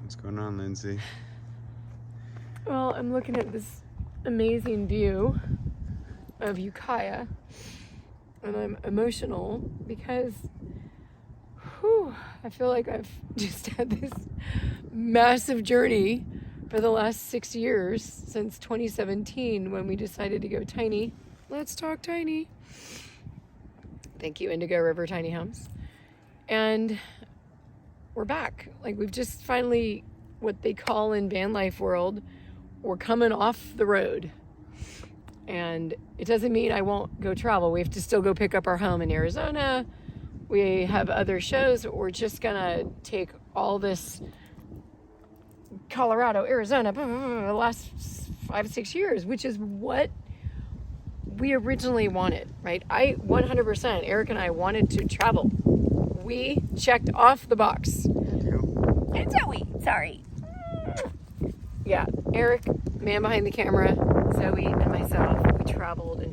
What's going on, Lindsay? Well, I'm looking at this amazing view of Ukiah, and I'm emotional because I feel like I've just had this massive journey for the last 6 years, since 2017 when we decided to go tiny. Let's talk tiny. Thank you, Indigo River Tiny Homes. And we're back. Like, we've just finally, what they call in van life world, we're coming off the road. And it doesn't mean I won't go travel. We have to still go pick up our home in Arizona. We have other shows. We're just gonna take all this Colorado, Arizona, the last 5-6 years, which is what we originally wanted, right? 100%, Eric and I wanted to travel. We checked off the box. And Zoe, sorry. Yeah, Eric, man behind the camera, Zoe, and myself, we traveled.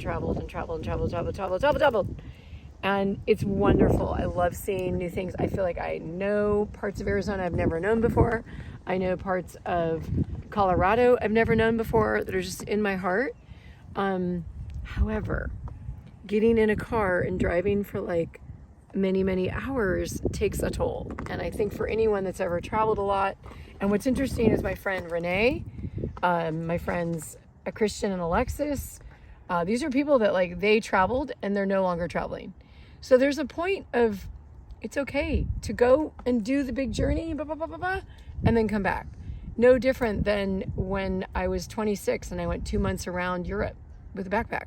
And it's wonderful. I love seeing new things. I feel like I know parts of Arizona I've never known before. I know parts of Colorado I've never known before that are just in my heart. However, getting in a car and driving for like many hours takes a toll. And I think for anyone that's ever traveled a lot, and what's interesting is my friend Renee, my friends Christian and Alexis, these are people that like they traveled and they're no longer traveling. So there's a point of it's okay to go and do the big journey, and then come back. No different than when I was 26 and I went 2 months around Europe with a backpack.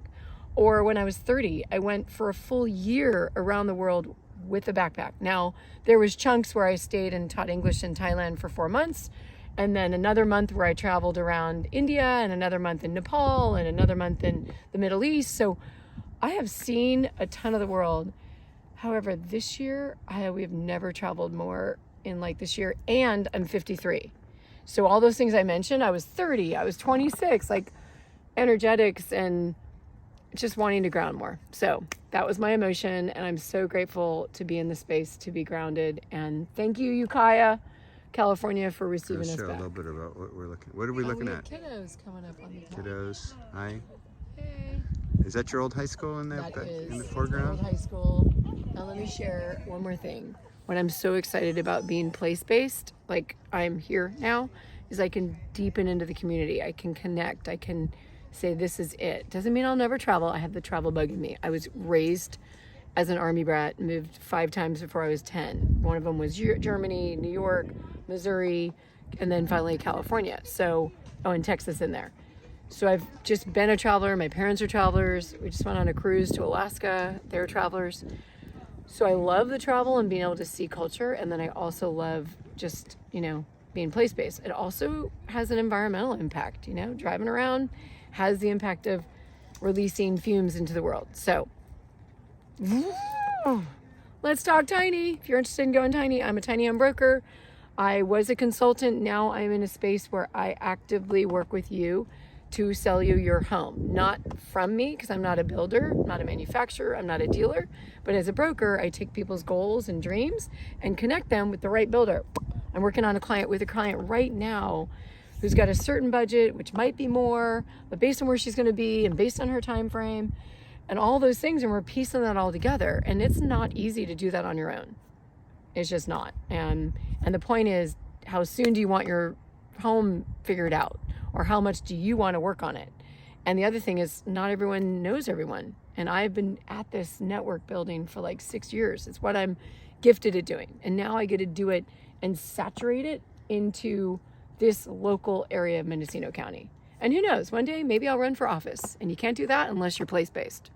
Or when I was 30, I went for a full year around the world with a backpack. Now, there was chunks where I stayed and taught English in Thailand for 4 months, and then another month where I traveled around India, and another month in Nepal, and another month in the Middle East. So I have seen a ton of the world. However, this year, we have never traveled more in like this year, and I'm 53. So all those things I mentioned, I was 30, I was 26, like energetics and just wanting to ground more. So that was my emotion, and I'm so grateful to be in the space to be grounded. And thank you, Ukiah, California, for receiving us Show back. a little bit about what we're looking. What are we looking at? Kiddos coming up on the top. Kiddos. Hi. Hey. Is that your old high school in That is in the foreground? old high school. Now let me share one more thing. What I'm so excited about being place-based, like I'm here now, is I can deepen into the community. I can connect. I can say this is it. Doesn't mean I'll never travel. I have the travel bug in me. I was raised as an army brat, moved 5 times before I was 10. One of them was Germany, New York, Missouri, and then finally California. So, and Texas in there. So I've just been a traveler. My parents are travelers. We just went on a cruise to Alaska. They're travelers. So I love the travel and being able to see culture. And then I also love just, being place-based. It also has an environmental impact, driving around has the impact of releasing fumes into the world. So let's talk tiny. If you're interested in going tiny, I'm a tiny home broker. I was a consultant. Now I'm in a space where I actively work with you to sell you your home. Not from me, because I'm not a builder, I'm not a manufacturer, I'm not a dealer. But as a broker, I take people's goals and dreams and connect them with the right builder. I'm working on a client right now who's got a certain budget, which might be more, but based on where she's going to be and based on her time frame and all those things, and we're piecing that all together. And it's not easy to do that on your own. It's just not. And the point is, how soon do you want your home figured out? Or how much do you want to work on it? And the other thing is, not everyone knows everyone. And I've been at this network building for like 6 years. It's what I'm gifted at doing. And now I get to do it and saturate it into this local area of Mendocino County. And who knows, one day maybe I'll run for office. And you can't do that unless you're place-based.